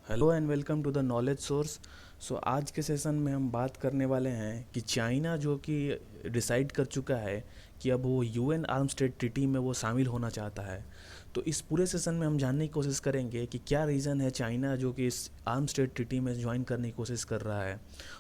Hello and welcome to the knowledge source. आज के session में हम बात करने वाले हैं कि चाइना जो कि डिसाइड कर चुका है कि अब वो यूएन आर्म्स ट्रेड ट्रीटी में वो शामिल होना चाहता है। तो इस पूरे सेशन में हम जानने की कोशिश करेंगे कि क्या रीज़न है चाइना जो कि इस आर्म्स ट्रेड ट्रीटी में ज्वाइन करने की कोशिश कर रहा है।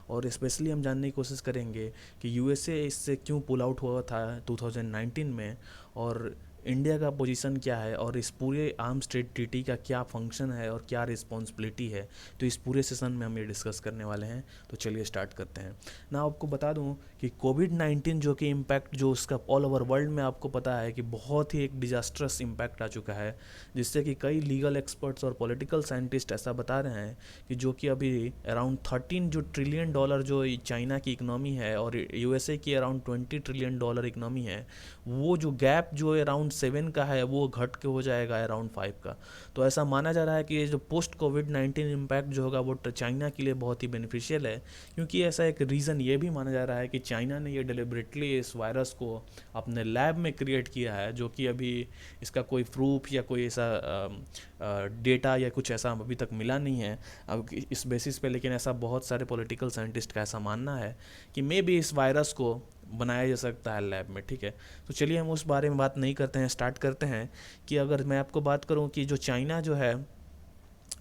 और स्पेशली हम जानने की कोशिश करेंगे कि यूएसए इससे क्यों पुल आउट हुआ था 2019 में, और इंडिया का पोजीशन क्या है, और इस पूरे आर्म्स ट्रेड ट्रीटी का क्या फंक्शन है और क्या रिस्पॉन्सिबिलिटी है। तो इस पूरे सेशन में हम ये डिस्कस करने वाले हैं। तो चलिए स्टार्ट करते हैं ना। आपको बता दूं कि कोविड-19 जो कि इम्पैक्ट जो उसका ऑल ओवर वर्ल्ड में आपको पता है कि बहुत ही एक डिजास्ट्रस इम्पैक्ट आ चुका है, जिससे कि कई लीगल एक्सपर्ट्स और पॉलिटिकल साइंटिस्ट ऐसा बता रहे हैं कि जो कि अभी अराउंड 13 जो ट्रिलियन डॉलर जो चाइना की इकनॉमी है और यूएसए की अराउंड 20 ट्रिलियन डॉलर इकनॉमी है, वो जो गैप जो अराउंड 7 का है वो घट के हो जाएगा अराउंड 5 का। तो ऐसा माना जा रहा है कि ये जो पोस्ट कोविड-19 इम्पैक्ट जो होगा वो चाइना के लिए बहुत ही बेनिफिशियल है, क्योंकि ऐसा एक रीज़न ये भी माना जा रहा है कि चाइना ने ये डिलिबरेटली इस वायरस को अपने लैब में क्रिएट किया है, जो कि अभी इसका कोई प्रूफ या कोई ऐसा डेटा या कुछ ऐसा अभी तक मिला नहीं है अब इस बेसिस पे। लेकिन ऐसा बहुत सारे पॉलिटिकल साइंटिस्ट का ऐसा मानना है कि मे बी इस वायरस को बनाया जा सकता है लैब में। ठीक है, तो चलिए हम उस बारे में बात नहीं करते हैं, स्टार्ट करते हैं कि अगर मैं आपको बात करूं कि जो चाइना जो है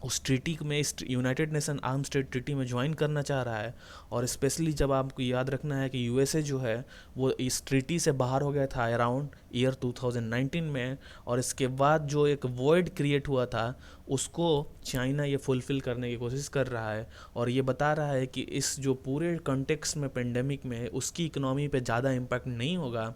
उस ट्रीटी में, इस United nation arms trade treaty में ज्वाइन करना चाह रहा है। और स्पेशली जब आपको याद रखना है कि यूएसए जो है वो इस ट्रीटी से बाहर हो गया था अराउंड ईयर 2019 में, और इसके बाद जो एक वॉइड क्रिएट हुआ था उसको चाइना ये फुलफ़िल करने की कोशिश कर रहा है। और ये बता रहा है कि इस जो पूरे कॉन्टेक्स्ट में पेंडेमिक में उसकी इकनॉमी पे ज़्यादा इम्पैक्ट नहीं होगा,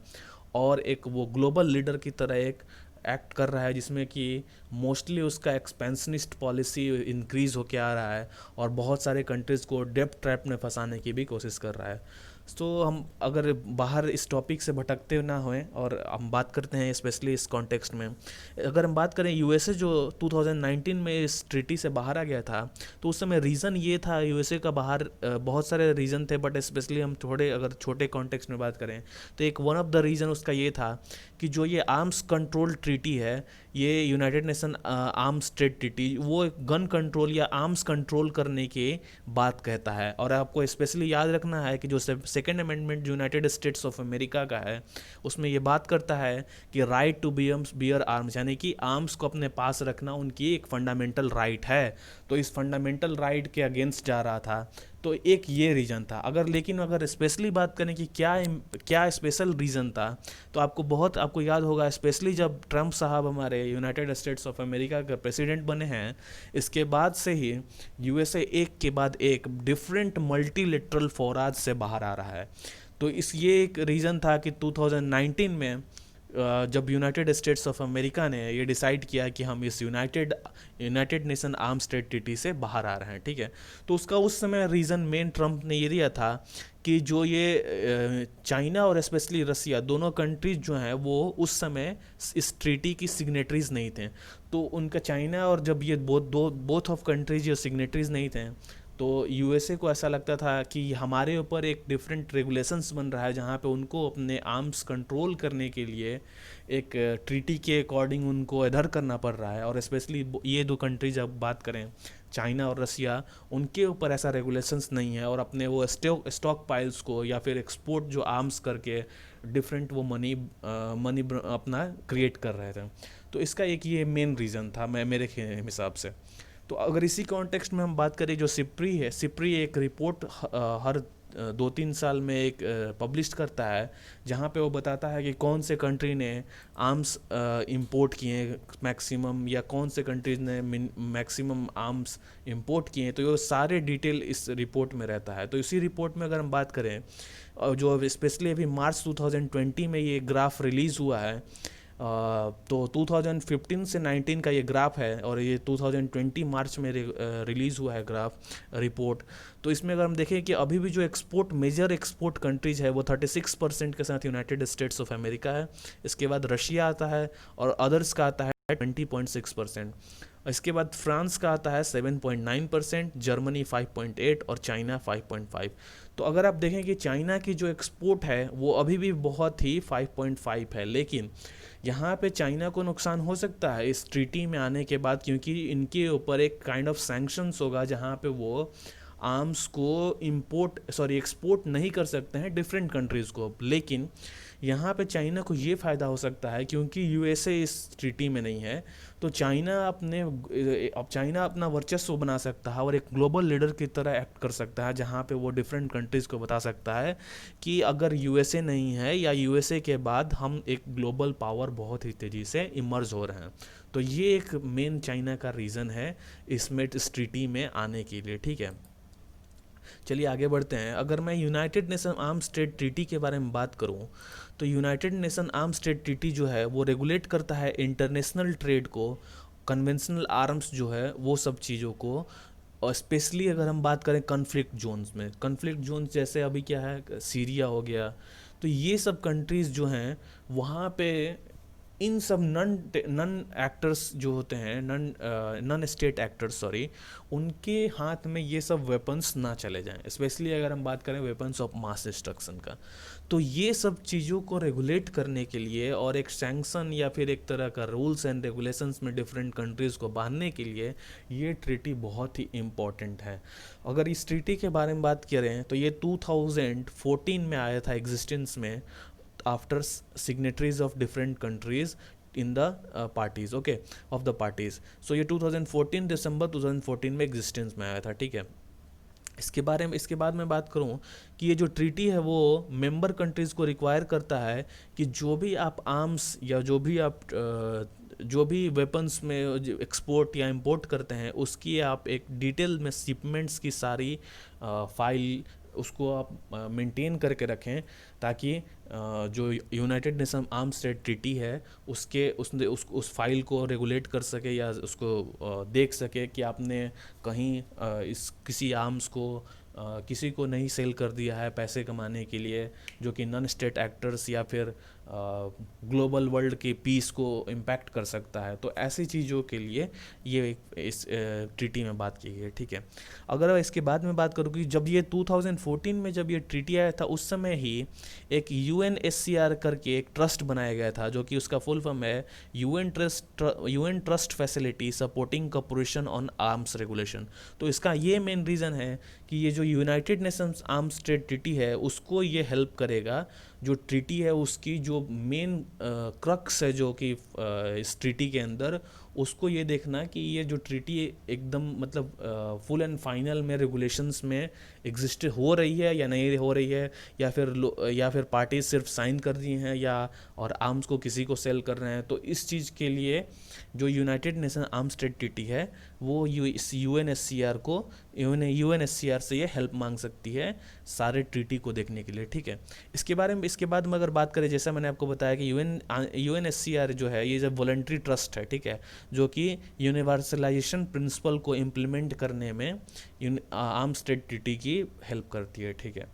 और एक वो ग्लोबल लीडर की तरह एक एक्ट कर रहा है, जिसमें कि मोस्टली उसका एक्सपेंशनिस्ट पॉलिसी इंक्रीज़ होके आ रहा है और बहुत सारे कंट्रीज़ को डेब्ट ट्रैप में फंसाने की भी कोशिश कर रहा है। तो हम अगर बाहर इस टॉपिक से भटकते ना होएं और हम बात करते हैं स्पेशली इस कॉन्टेक्स्ट में, अगर हम बात करें यूएसए जो 2019 में इस ट्रीटी से बाहर आ गया था, तो उस समय रीज़न ये था यूएसए का बाहर, बहुत सारे रीज़न थे, बट स्पेशली हम थोड़े अगर छोटे कॉन्टेक्स्ट में बात करें तो एक वन ऑफ द रीज़न उसका ये था कि जो ये आर्म्स कंट्रोल ट्रीटी है, ये United nation arms trade treaty, वो गन कंट्रोल या आर्म्स कंट्रोल करने की बात कहता है। और आपको स्पेशली याद रखना है कि जो second amendment United states of America का है, उसमें ये बात करता है कि राइट टू बियर आर्म्स, यानी कि आर्म्स को अपने पास रखना उनकी एक फंडामेंटल राइट है। तो इस फंडामेंटल राइट के अगेंस्ट जा रहा था। तो एक ये रीज़न था। लेकिन अगर स्पेशली बात करें कि क्या क्या स्पेशल रीज़न था, तो आपको याद होगा स्पेशली जब ट्रम्प साहब हमारे यूनाइटेड स्टेट्स ऑफ अमेरिका के प्रेसिडेंट बने हैं, इसके बाद से ही यूएसए एक के बाद एक डिफरेंट मल्टीलेटरल फोराज से बाहर आ रहा है। तो ये एक रीज़न था कि 2019 में जब यूनाइटेड स्टेट्स ऑफ अमेरिका ने ये डिसाइड किया कि हम इस United nation arms trade treaty से बाहर आ रहे हैं। ठीक है, तो उसका उस समय रीज़न मेन ट्रम्प ने ये दिया था कि जो ये चाइना और स्पेशली रसिया दोनों कंट्रीज जो हैं वो उस समय इस ट्रीटी की सिग्नेटरीज नहीं थे। तो उनका चाइना और जब ये बोथ ऑफ कंट्रीज जो सिग्नेटरीज नहीं थे, तो यूएसए को ऐसा लगता था कि हमारे ऊपर एक डिफरेंट रेगुलेशंस बन रहा है, जहाँ पे उनको अपने आर्म्स कंट्रोल करने के लिए एक ट्रीटी के अकॉर्डिंग उनको अडर करना पड़ रहा है। और स्पेशली ये दो कंट्रीज जब बात करें, चाइना और रसिया, उनके ऊपर ऐसा रेगुलेशंस नहीं है, और अपने वो स्टॉक पाइल्स को या फिर एक्सपोर्ट जो आर्म्स करके डिफरेंट वो मनी अपना क्रिएट कर रहे थे। तो इसका एक ये मेन रीज़न था मैं मेरे हिसाब से। तो अगर इसी कॉन्टेक्स्ट में हम बात करें, जो सिप्री है, सिप्री एक रिपोर्ट हर 2-3 साल में एक पब्लिश करता है, जहाँ पे वो बताता है कि कौन से कंट्री ने आर्म्स इंपोर्ट किए हैं मैक्सिमम, या कौन से कंट्रीज ने मैक्सिमम आर्म्स इंपोर्ट किए हैं। तो ये सारे डिटेल इस रिपोर्ट में रहता है। तो इसी रिपोर्ट में अगर हम बात करें, जो स्पेशली अभी मार्च 2020 में ये ग्राफ रिलीज़ हुआ है, तो 2015 से 19 का ये ग्राफ है, और ये 2020 मार्च में रिलीज़ हुआ है ग्राफ रिपोर्ट। तो इसमें अगर हम देखें कि अभी भी जो मेजर एक्सपोर्ट कंट्रीज है वो 36% के साथ यूनाइटेड स्टेट्स ऑफ अमेरिका है, इसके बाद रशिया आता है, और अदर्स का आता है 20.6%। इसके बाद फ्रांस का आता है 7.9%, जर्मनी 5.8 और चाइना 5.5। तो अगर आप देखें कि चाइना की जो एक्सपोर्ट है वो अभी भी बहुत ही 5.5 है, लेकिन यहाँ पे चाइना को नुकसान हो सकता है इस ट्रीटी में आने के बाद, क्योंकि इनके ऊपर एक काइंड ऑफ सैंक्शंस होगा जहाँ पे वो आर्म्स को एक्सपोर्ट नहीं कर सकते हैं डिफरेंट कंट्रीज़ को। लेकिन यहाँ पे चाइना को ये फ़ायदा हो सकता है क्योंकि यूएसए इस ट्रीटी में नहीं है, तो चाइना अपना वर्चस्व बना सकता है और एक ग्लोबल लीडर की तरह एक्ट कर सकता है, जहाँ पे वो डिफरेंट कंट्रीज़ को बता सकता है कि अगर यूएसए नहीं है या यूएसए के बाद हम एक ग्लोबल पावर बहुत ही तेज़ी से इमर्ज हो रहे हैं। तो ये एक मेन चाइना का रीज़न है इसमें इस ट्रीटी में आने के लिए, ठीक है। चलिए आगे बढ़ते हैं। अगर मैं United nation arms trade treaty के बारे में बात करूं, तो United nation arms trade treaty जो है वो रेगुलेट करता है इंटरनेशनल ट्रेड को, कन्वेंशनल आर्म्स जो है वो सब चीज़ों को। और स्पेशली अगर हम बात करें कन्फ्लिक्ट जोन्स में, कन्फ्लिक्ट जोन्स जैसे अभी क्या है, सीरिया हो गया, तो ये सब कंट्रीज़ जो हैं वहाँ पे इन सब नन नन एक्टर्स जो होते हैं, नन स्टेट एक्टर्स सॉरी, उनके हाथ में ये सब वेपन्स ना चले जाएं। स्पेशली अगर हम बात करें वेपन्स ऑफ मास डिस्ट्रक्शन का, तो ये सब चीज़ों को रेगुलेट करने के लिए और एक सैंक्शन या फिर एक तरह का रूल्स एंड रेगुलेशंस में डिफरेंट कंट्रीज़ को बांधने के लिए ये ट्रीटी बहुत ही इम्पॉर्टेंट है। अगर इस ट्रीटी के बारे में बात करें तो ये 2014 में आया था एग्जिस्टेंस में, after signatories of different countries in the parties, okay, of the parties। so ये 2014 दिसंबर 2014 में एग्जिस्टेंस में आया था, ठीक है। इसके बाद मैं बात करूं कि ये जो ट्रीटी है वो मेंबर कंट्रीज़ को रिक्वायर करता है कि जो भी आप आर्म्स या जो भी वेपन्स में एक्सपोर्ट या इंपोर्ट करते हैं उसकी आप एक डिटेल में शिपमेंट्स की सारी फाइल उसको आप मेंटेन करके रखें, ताकि जो United nation arms trade treaty है उस फाइल को रेगुलेट कर सके या उसको देख सके कि आपने कहीं इस किसी आर्म्स को किसी को नहीं सेल कर दिया है पैसे कमाने के लिए, जो कि नॉन स्टेट एक्टर्स या फिर ग्लोबल वर्ल्ड के पीस को इम्पैक्ट कर सकता है। तो ऐसी चीज़ों के लिए ये इस ट्रीटी में बात की गई है, ठीक है। अगर इसके बाद में बात करूँ कि जब ये 2014 में जब ये ट्रीटी आया था उस समय ही एक यूएनएससीआर करके एक ट्रस्ट बनाया गया था, जो कि उसका फुल फॉर्म है UN trust facility supporting cooperation on arms regulation. तो इसका ये मेन रीज़न है कि ये जो United Nations arms trade treaty है उसको ये हेल्प करेगा, जो ट्रीटी है उसकी जो मेन क्रक्स है जो कि इस ट्रीटी के अंदर, उसको ये देखना कि ये जो ट्रीटी एकदम मतलब फुल एंड फाइनल में रेगुलेशंस में एग्जिस्ट हो रही है या नहीं हो रही है, या फिर पार्टीज सिर्फ साइन कर दी हैं या और आर्म्स को किसी को सेल कर रहे हैं। तो इस चीज़ के लिए जो United nation arms trade treaty है वो इस यूएनएससीआर से ये हेल्प मांग सकती है सारे ट्रीटी को देखने के लिए, ठीक है। इसके बाद में अगर बात करें, जैसा मैंने आपको बताया कि यूएनएससीआर जो है ये जब वॉलंटरी ट्रस्ट है, ठीक है, जो कि यूनिवर्सलाइजेशन प्रिंसिपल को इम्प्लीमेंट करने में आर्म्स ट्रेड ट्रीटी की हेल्प करती है, ठीक है।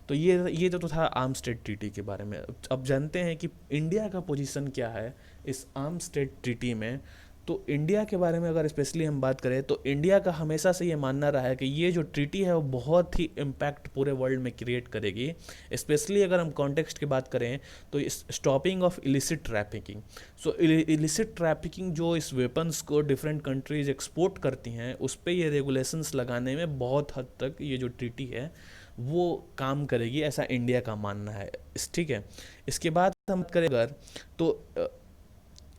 तो ये तो था आर्म्स ट्रेड ट्रीटी के बारे में। अब जानते हैं कि इंडिया का पोजीशन क्या है इस आर्म्स ट्रेड ट्रीटी में। तो इंडिया के बारे में अगर स्पेशली हम बात करें तो इंडिया का हमेशा से ये मानना रहा है कि ये जो ट्रीटी है वो बहुत ही इम्पैक्ट पूरे वर्ल्ड में क्रिएट करेगी। स्पेशली अगर हम कॉन्टेक्स्ट की बात करें तो इस stopping of illicit trafficking. So illicit trafficking जो इस वेपन्स को डिफरेंट कंट्रीज एक्सपोर्ट करती हैं उस पर ये रेगुलेशंस लगाने में बहुत हद तक ये जो ट्रीटी है वो काम करेगी, ऐसा इंडिया का मानना है, ठीक है। इसके बाद हम करें अगर तो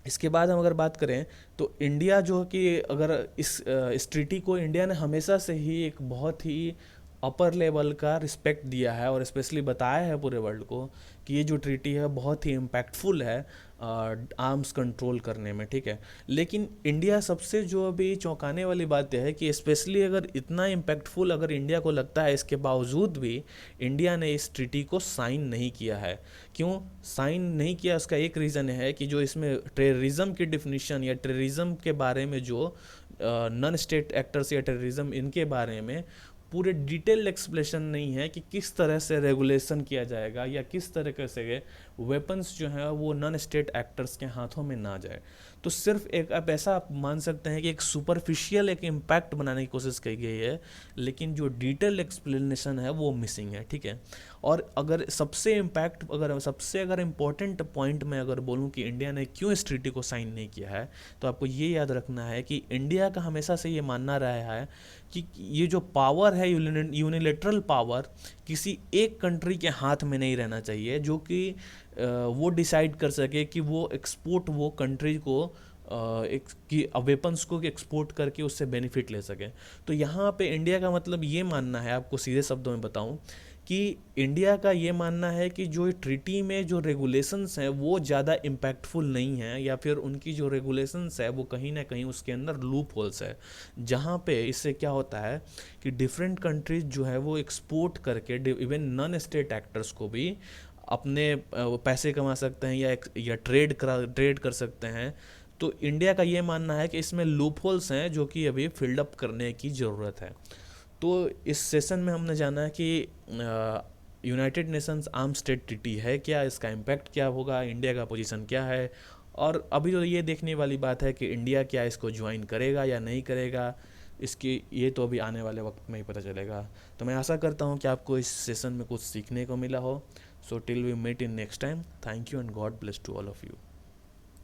इसके बाद हम अगर बात करें तो इंडिया जो कि अगर इस ट्रीटी को इंडिया ने हमेशा से ही एक बहुत ही अपर लेवल का रिस्पेक्ट दिया है और स्पेशली बताया है पूरे वर्ल्ड को कि ये जो ट्रीटी है बहुत ही इम्पैक्टफुल है आर्म्स कंट्रोल करने में, ठीक है। लेकिन इंडिया सबसे जो अभी चौंकाने वाली बात यह है कि स्पेशली अगर इतना इम्पैक्टफुल अगर इंडिया को लगता है, इसके बावजूद भी इंडिया ने इस ट्रीटी को साइन नहीं किया है। क्यों साइन नहीं किया, उसका एक रीज़न है कि जो इसमें टेररिज्म की डिफिनीशन या टेररिज्म के बारे में जो नॉन स्टेट एक्टर्स या टेररिज्म इनके बारे में पूरे डिटेल एक्सप्लेनेशन नहीं है कि किस तरह से रेगुलेशन किया जाएगा या किस तरीके से वेपन्स जो है वो नॉन स्टेट एक्टर्स के हाथों में ना जाए। तो सिर्फ एक आप ऐसा आप मान सकते हैं कि एक सुपरफिशियल एक इम्पैक्ट बनाने की कोशिश की गई है, लेकिन जो डिटेल एक्सप्लेनेशन है वो मिसिंग है, ठीक है। और अगर सबसे अगर इम्पोर्टेंट पॉइंट मैं अगर बोलूँ कि इंडिया ने क्यों इस ट्रीटी को साइन नहीं किया है, तो आपको ये याद रखना है कि इंडिया का हमेशा से ये मानना रहा है कि ये जो पावर है, यूनिलेटरल पावर, किसी एक कंट्री के हाथ में नहीं रहना चाहिए, जो कि वो डिसाइड कर सके कि वो एक्सपोर्ट वो कंट्री को एक कि वेपन्स को एक्सपोर्ट करके उससे बेनिफिट ले सके। तो यहाँ पे इंडिया का मतलब ये मानना है, आपको सीधे शब्दों में बताऊं, कि इंडिया का ये मानना है कि जो ट्रीटी में जो रेगुलेशंस हैं वो ज़्यादा इम्पैक्टफुल नहीं हैं, या फिर उनकी जो रेगुलेशंस है वो कहीं ना कहीं उसके अंदर लूप होल्स है, जहाँ पे इससे क्या होता है कि डिफरेंट कंट्रीज जो है वो एक्सपोर्ट करके इवन नॉन स्टेट एक्टर्स को भी अपने पैसे कमा सकते हैं, या ट्रेड कर सकते हैं। तो इंडिया का ये मानना है कि इसमें लूप होल्स हैं जो कि अभी फिल्ड अप करने की ज़रूरत है। तो इस सेशन में हमने जाना है कि United Nations arm state treaty है क्या, इसका इम्पैक्ट क्या होगा, इंडिया का पोजीशन क्या है, और अभी तो ये देखने वाली बात है कि इंडिया क्या इसको ज्वाइन करेगा या नहीं करेगा। इसकी ये तो अभी आने वाले वक्त में ही पता चलेगा। तो मैं आशा करता हूँ कि आपको इस सेशन में कुछ सीखने को मिला हो। So till we meet in next time, thank you and god bless to all of you.